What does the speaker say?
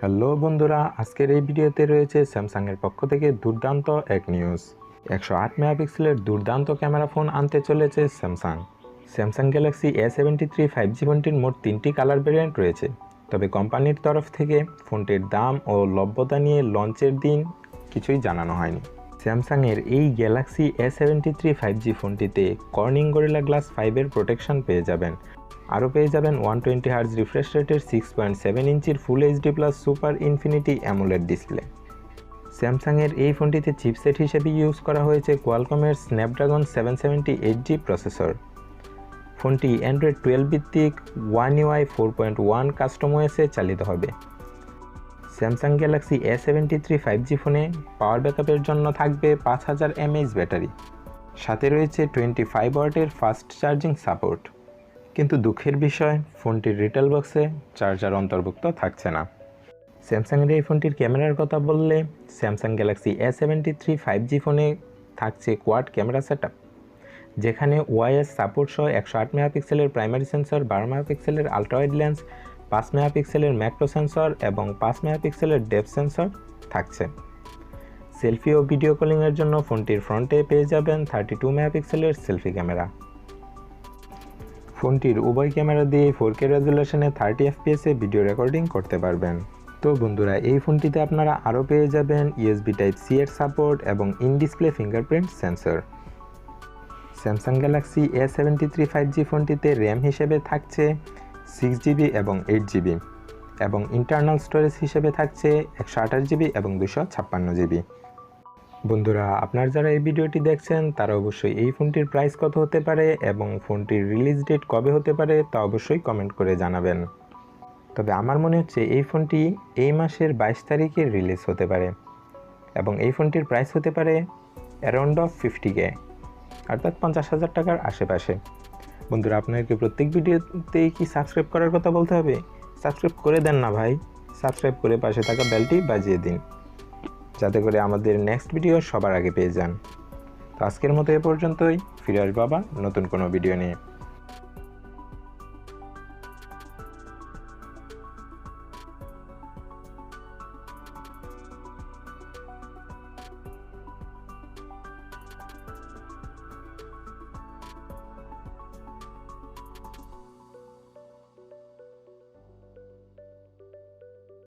Hello বন্ধুরা, আজকের এই ভিডিওতে রয়েছে স্যামসাংয়ের পক্ষ থেকে দুর্দান্ত এক নিউজ। 108 মেগাপিক্সেলের দুর্দান্ত ক্যামেরা ফোন আনতে চলেছে স্যামসাং গ্যালাক্সি A73 5G ফোনটির মোট 3টি কালার ভেরিয়েন্ট রয়েছে। তবে কোম্পানির তরফ থেকে ফোনটির দাম ও লভ্যতা নিয়ে লঞ্চের দিন কিছুই জানানো হয়নি। স্যামসাংয়ের এই গ্যালাক্সি A73 5G ফোনটিতে কর্নিং গরিলা গ্লাস 5-এর প্রোটেকশন পেয়ে যাবেন। আরও পেয়ে যাবেন 120 হার্জ রিফ্রেশ রেটের 6.7 ইঞ্চির full HD plus super infinity AMOLED display. স্যামসাংয়ের এই ফোনটিতে চিপসেট হিসেবে ইউজ করা হয়েছে কোয়ালকমের স্ন্যাপড্রাগন 778G প্রসেসর। ফোনটি অ্যান্ড্রয়েড 12 ভিত্তিক One UI 4.1 কাস্টম ওএসে চালিত হবে। স্যামসাং গ্যালাক্সি A73 5G ফোনে পাওয়ার ব্যাকআপের জন্য থাকবে 5000 mAh ব্যাটারি, সাথে রয়েছে 25 ওয়াটের ফাস্ট চার্জিং সাপোর্ট। কিন্তু দুঃখের বিষয়, ফোনটির রিটেল বক্সে চার্জার অন্তর্ভুক্ত থাকছে না। স্যামসাংয়ের এই ফোনটির ক্যামেরার কথা বললে স্যামসাং গ্যালাক্সি A73 5G ফোনে থাকছে কোয়াড ক্যামেরা সেটআপ, যেখানে ওআইএস সাপোর্ট সহ 108 মেগাপিক্সেলের প্রাইমারি সেন্সর, 12 মেগাপিক্সেলের আলট্রাওয়াইড লেন্স, 5 মেগাপিক্সেলের ম্যাক্রো সেন্সর এবং 5 মেগাপিক্সেলের ডেপথ সেন্সর থাকছে। সেলফি ও ভিডিও কলিংয়ের জন্য ফোনটির ফ্রন্টে পেয়ে যাবেন 32 মেগাপিক্সেলের সেলফি ক্যামেরা। ফোনটির উভয় ক্যামেরা দিয়ে 4K রেজুলেশনে 30 FPS ভিডিও রেকর্ডিং করতে পারবেন। তো বন্ধুরা, এই ফোনটিতে আপনারা আরও পেয়ে যাবেন USB Type-C এর সাপোর্ট এবং in display fingerprint sensor. Samsung Galaxy A73 5G ফোনটিতে র্যাম হিসেবে থাকছে 6GB এবং 8GB এবং ইন্টারনাল স্টোরেজ হিসেবে থাকছে 128GB এবং 256GB। বন্ধুরা, আপনার যারা এই ভিডিওটি দেখছেন তারা অবশ্যই এই ফোনটির প্রাইস কত হতে পারে এবং ফোনটির রিলিজ ডেট কবে হতে পারে তা অবশ্যই কমেন্ট করে জানাবেন। তবে আমার মনে হচ্ছে এই ফোনটি এই মাসের 22 তারিখে রিলিজ হতে পারে এবং এই ফোনটির প্রাইস হতে পারে অ্যারাউন্ড অফ 50K, অর্থাৎ 50,000 টাকার আশেপাশে। বন্ধুরা, আপনাকে প্রত্যেক ভিডিওতেই কি সাবস্ক্রাইব করার কথা বলতে হবে? সাবস্ক্রাইব করে দেন না ভাই, সাবস্ক্রাইব করে পাশে থাকা বেলটি বাজিয়ে দিন, যাতে করে আমাদের নেক্সট ভিডিও সবার আগে পেয়ে যান। তো আজকের মতো এ পর্যন্তই, ফিরে আসবো আবার নতুন কোনো ভিডিও নিয়ে।